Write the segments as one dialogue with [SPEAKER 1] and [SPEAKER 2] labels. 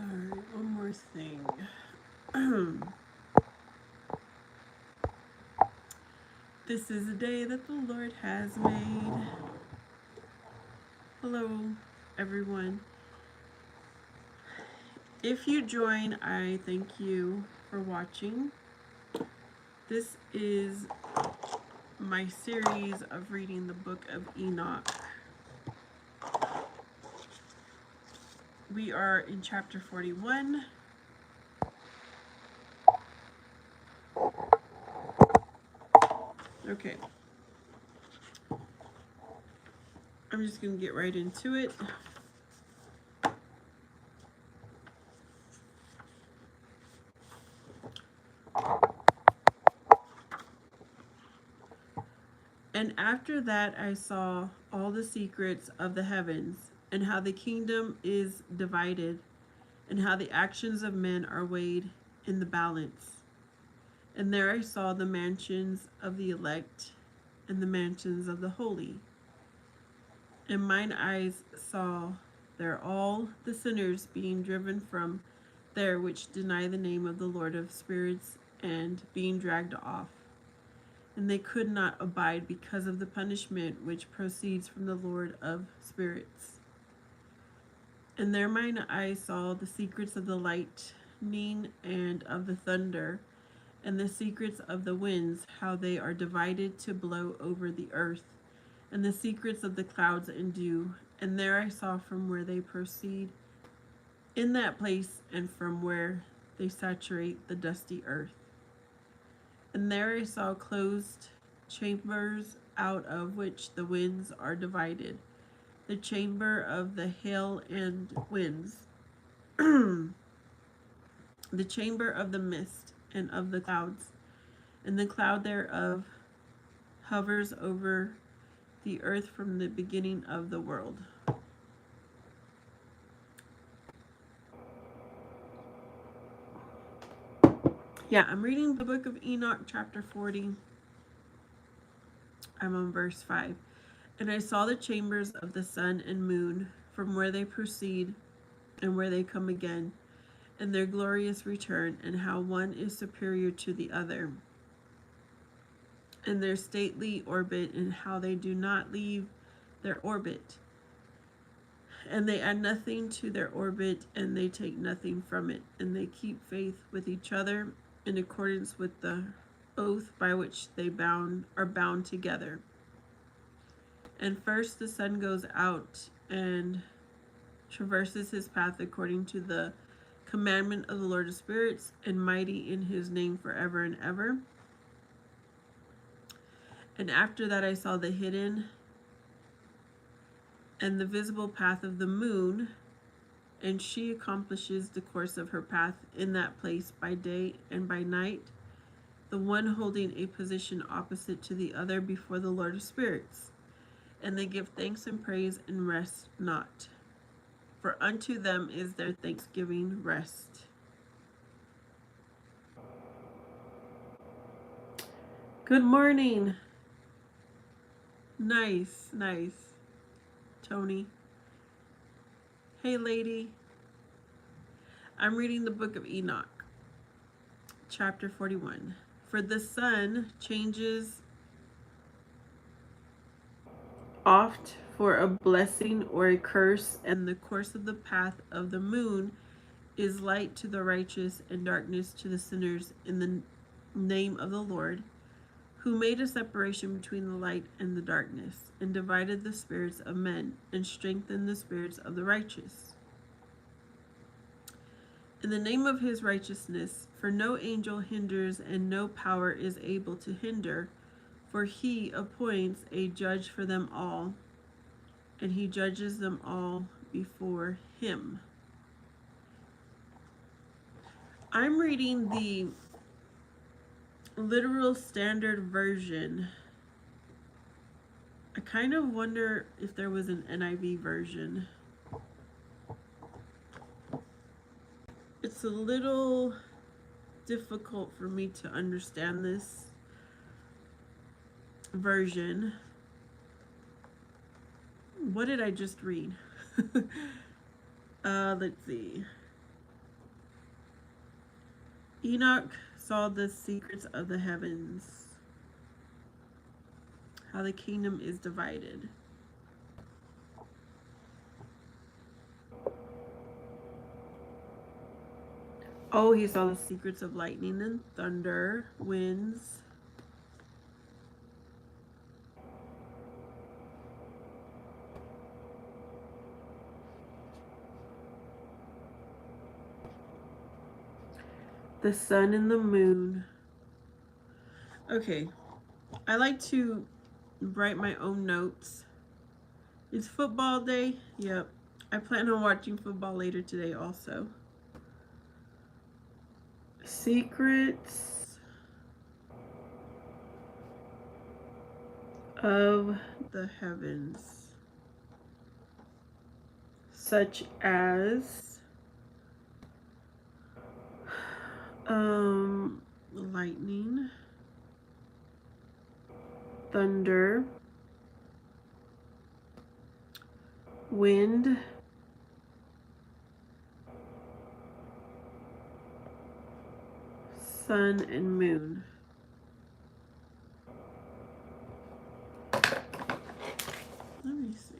[SPEAKER 1] Alright, one more thing. This is a day that the Lord has made. Hello, everyone. If you join, I thank you for watching. This is my series of reading the book of Enoch. We are in chapter 41. Okay. I'm just going to get right into it. And after that I saw all the secrets of the heavens, and how the kingdom is divided, and how the actions of men are weighed in the balance. And there I saw the mansions of the elect, and the mansions of the holy. And mine eyes saw there all the sinners being driven from there which deny the name of the Lord of spirits, and being dragged off. And they could not abide because of the punishment which proceeds from the Lord of spirits. And there mine eyes saw the secrets of the lightning and of the thunder, and the secrets of the winds, how they are divided to blow over the earth, and the secrets of the clouds and dew. And there I saw from where they proceed in that place, and from where they saturate the dusty earth. And there I saw closed chambers, out of which the winds are divided, the chamber of the hail and winds, the chamber of the mist and of the clouds, and the cloud thereof hovers over the earth from the beginning of the world. Yeah, I'm reading the book of Enoch, chapter 40. I'm on verse 5. And I saw the chambers of the sun and moon, from where they proceed and where they come again, and their glorious return, and how one is superior to the other, and their stately orbit, and how they do not leave their orbit, and they add nothing to their orbit, and they take nothing from it, and they keep faith with each other in accordance with the oath by which they are bound together. And first the sun goes out and traverses his path according to the commandment of the Lord of spirits, and mighty in his name forever and ever. And after that I saw the hidden and the visible path of the moon, and she accomplishes the course of her path in that place by day and by night, the one holding a position opposite to the other before the Lord of spirits. And they give thanks and praise and rest not, for unto them is their thanksgiving rest. Good morning. Nice, nice. Tony. Hey, lady. I'm reading the book of Enoch, chapter 41. For the sun changes oft for a blessing or a curse, and the course of the path of the moon is light to the righteous and darkness to the sinners, in the name of the Lord, who made a separation between the light and the darkness, and divided the spirits of men, and strengthened the spirits of the righteous. In the name of his righteousness, for no angel hinders, and no power is able to hinder, for he appoints a judge for them all, and he judges them all before him. I'm reading the literal standard version. I kind of wonder if there was an NIV version. It's a little difficult for me to understand this version. What did I just read? Let's see. Enoch saw the secrets of the heavens, how the kingdom is divided. Oh, he saw the secrets of lightning and thunder, winds. The sun and the moon. Okay, I like to write my own notes. It's football day. Yep. I plan on watching football later today also. Secrets of the heavens, such as lightning, thunder, wind, sun, and moon. Let me see.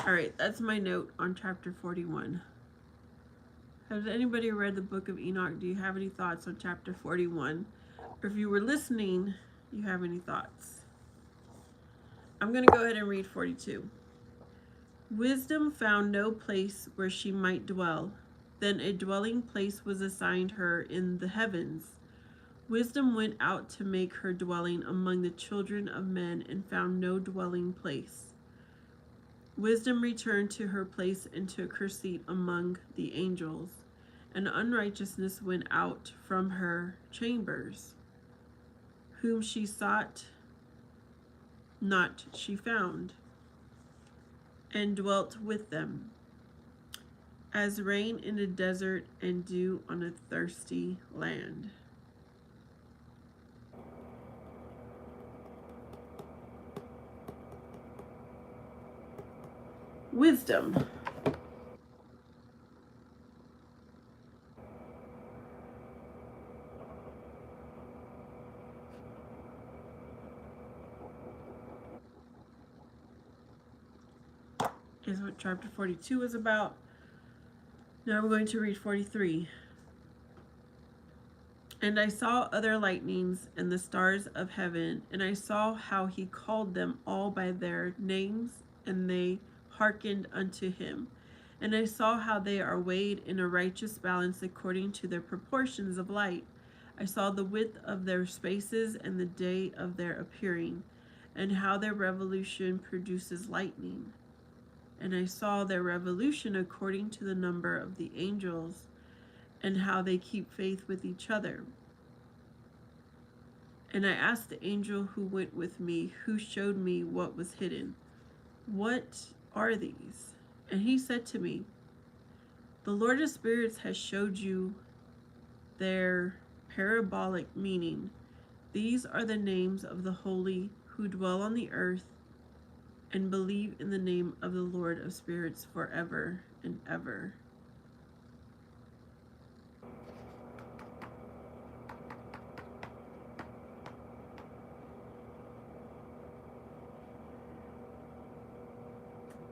[SPEAKER 1] All right, that's my note on chapter 41. Has anybody read the book of Enoch? Do you have any thoughts on chapter 41? Or if you were listening, you have any thoughts? I'm going to go ahead and read 42. Wisdom found no place where she might dwell. Then a dwelling place was assigned her in the heavens. Wisdom went out to make her dwelling among the children of men and found no dwelling place. Wisdom returned to her place and took her seat among the angels, and unrighteousness went out from her chambers. Whom she sought not, she found, and dwelt with them, as rain in a desert and dew on a thirsty land. Wisdom. Is what chapter 42 is about. Now we're going to read 43. And I saw other lightnings and the stars of heaven, and I saw how he called them all by their names, and they hearkened unto him. And I saw how they are weighed in a righteous balance according to their proportions of light. I saw the width of their spaces and the day of their appearing, and how their revolution produces lightning. And I saw their revolution according to the number of the angels, and how they keep faith with each other. And I asked the angel who went with me, who showed me what was hidden, what are these? And he said to me, the Lord of Spirits has showed you their parabolic meaning. These are the names of the holy who dwell on the earth and believe in the name of the Lord of Spirits forever and ever.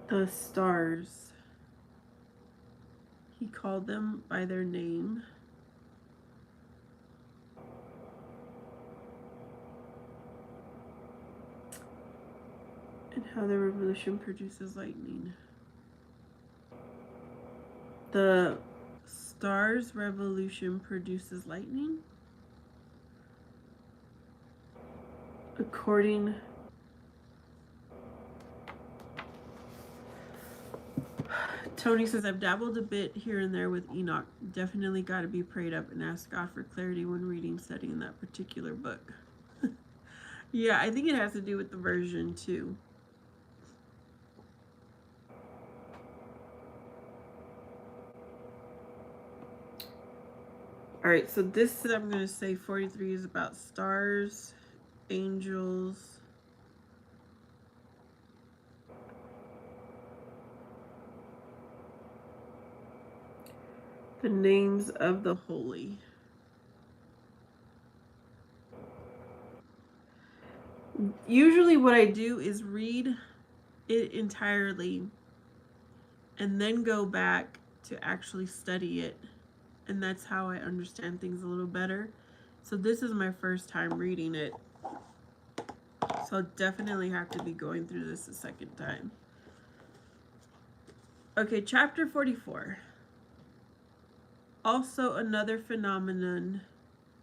[SPEAKER 1] The stars. He called them by their name. And how the revolution produces lightning. The stars' revolution produces lightning? According Tony says, I've dabbled a bit here and there with Enoch. Definitely got to be prayed up and ask God for clarity when reading, studying that particular book. Yeah, I think it has to do with the version too. All right, so this I'm going to say 43 is about stars, angels, The names of the holy. Usually what I do is read it entirely and then go back to actually study it. And that's how I understand things a little better. So this is my first time reading it. So I'll definitely have to be going through this a second time. Okay, chapter 44. Also another phenomenon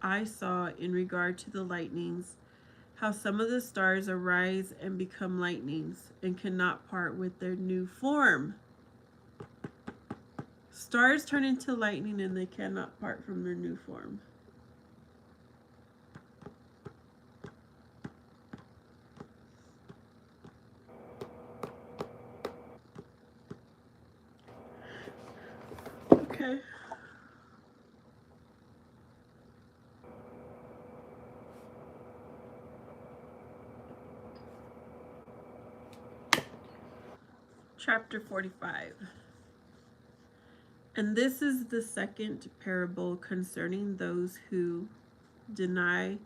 [SPEAKER 1] I saw in regard to the lightnings, how some of the stars arise and become lightnings and cannot part with their new form. Stars turn into lightning and they cannot part from their new form. Okay. Chapter 45. And this is the second parable concerning those who deny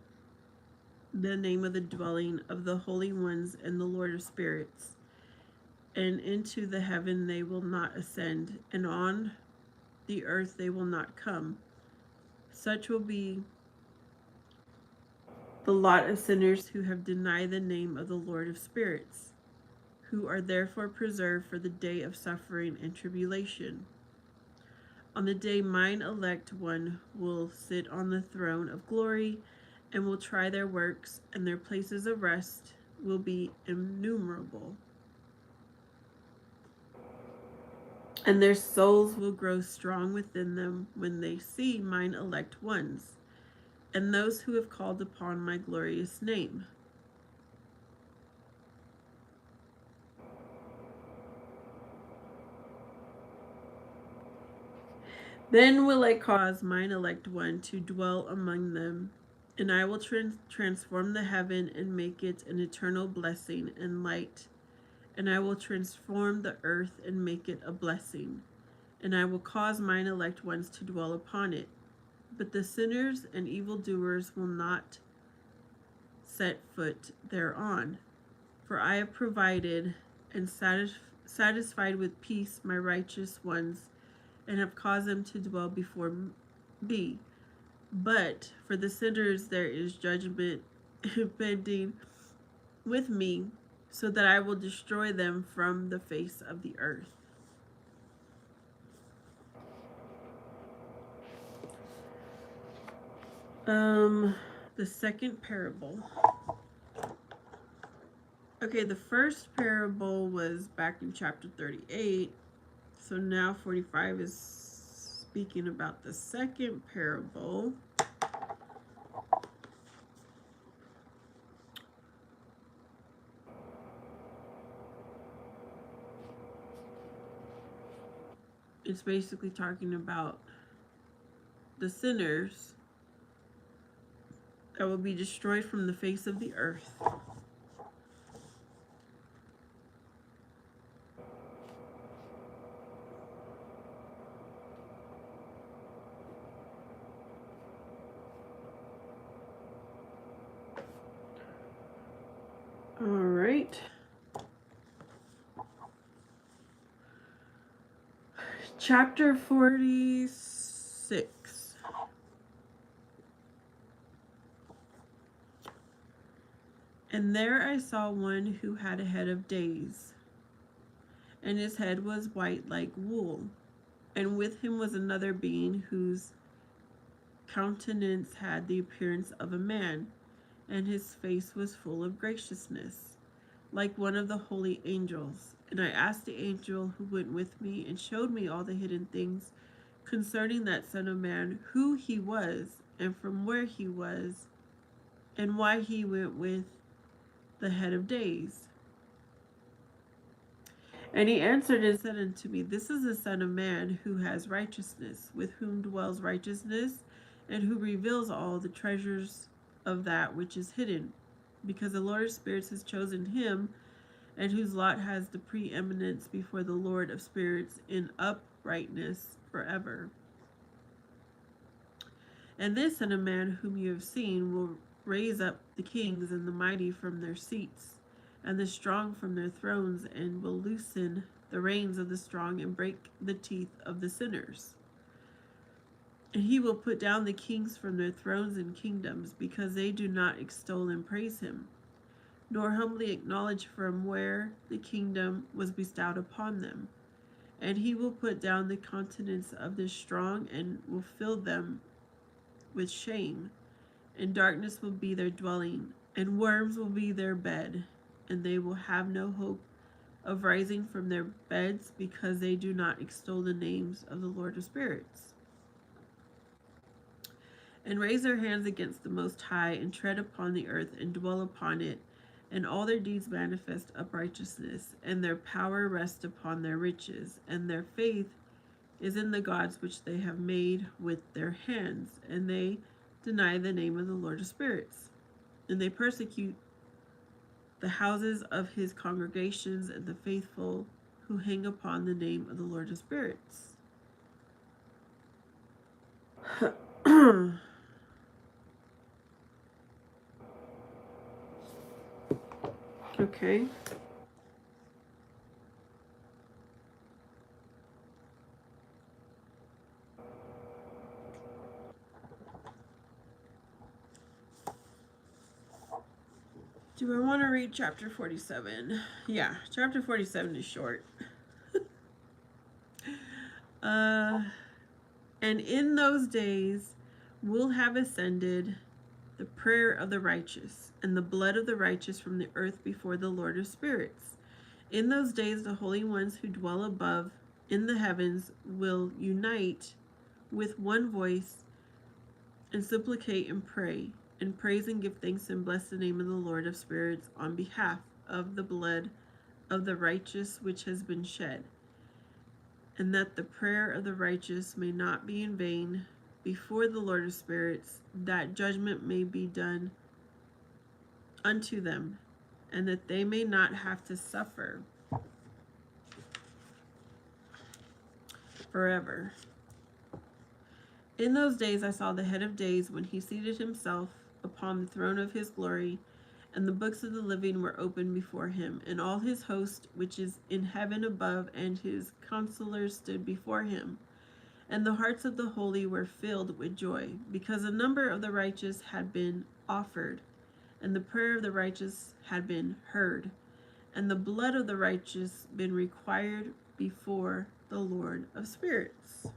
[SPEAKER 1] the name of the dwelling of the holy ones and the Lord of spirits. And into the heaven they will not ascend, and on the earth they will not come. Such will be the lot of sinners who have denied the name of the Lord of spirits, who are therefore preserved for the day of suffering and tribulation. On the day mine elect one will sit on the throne of glory and will try their works, and their places of rest will be innumerable. And their souls will grow strong within them when they see mine elect ones, and those who have called upon my glorious name. Then will I cause mine elect one to dwell among them, and I will transform the heaven and make it an eternal blessing and light. And I will transform the earth and make it a blessing. And I will cause mine elect ones to dwell upon it. But the sinners and evildoers will not set foot thereon. For I have provided and satisfied with peace my righteous ones, and have caused them to dwell before me. But for the sinners there is judgment impending with me, so that I will destroy them from the face of the earth. The second parable. Okay, the first parable was back in chapter 38. So now 45 is speaking about the second parable. It's basically talking about the sinners that will be destroyed from the face of the earth. All right. Chapter 46. And there I saw one who had a head of days, and his head was white like wool. And with him was another being whose countenance had the appearance of a man, and his face was full of graciousness, like one of the holy angels. And I asked the angel who went with me and showed me all the hidden things concerning that Son of Man, who he was, and from where he was, and why he went with the head of days. And he answered and said unto me, This is the Son of Man who has righteousness, with whom dwells righteousness, and who reveals all the treasures of that which is hidden, because the Lord of spirits has chosen him, and whose lot has the preeminence before the Lord of spirits in uprightness forever. And this Son of Man whom you have seen will raise up the kings and the mighty from their seats, and the strong from their thrones, and will loosen the reins of the strong and break the teeth of the sinners. And he will put down the kings from their thrones and kingdoms, because they do not extol and praise him, nor humbly acknowledge from where the kingdom was bestowed upon them. And he will put down the countenance of the strong, and will fill them with shame, and darkness will be their dwelling, and worms will be their bed, and they will have no hope of rising from their beds, because they do not extol the names of the Lord of spirits, and raise their hands against the Most High, and tread upon the earth, and dwell upon it, and all their deeds manifest uprightness, and their power rests upon their riches, and their faith is in the gods which they have made with their hands, and they deny the name of the Lord of spirits, and they persecute the houses of his congregations, and the faithful who hang upon the name of the Lord of spirits. Okay. Do I want to read chapter 47? Yeah, chapter 47 is short. And in those days will have ascended the prayer of the righteous, and the blood of the righteous from the earth before the Lord of spirits. In those days the holy ones who dwell above in the heavens will unite with one voice and supplicate and pray, and praise and give thanks and bless the name of the Lord of spirits on behalf of the blood of the righteous which has been shed, and that the prayer of the righteous may not be in vain before the Lord of spirits, that judgment may be done unto them, and that they may not have to suffer forever. In those days I saw the head of days when he seated himself upon the throne of his glory, and the books of the living were opened before him, and all his host which is in heaven above and his counselors stood before him. And the hearts of the holy were filled with joy, because the number of the righteous had been offered, and the prayer of the righteous had been heard, and the blood of the righteous been required before the Lord of spirits.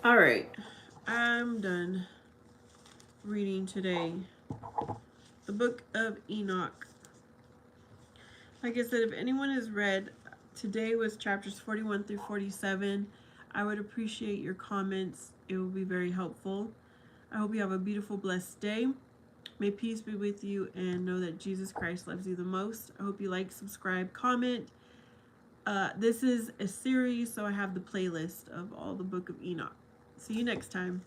[SPEAKER 1] All right, I'm done reading today. The book of Enoch. Like I said, if anyone has read, today was chapters 41 through 47. I would appreciate your comments. It will be very helpful. I hope you have a beautiful, blessed day. May peace be with you, and know that Jesus Christ loves you the most. I hope you like, subscribe, comment. This is a series, so I have the playlist of all the book of Enoch. See you next time.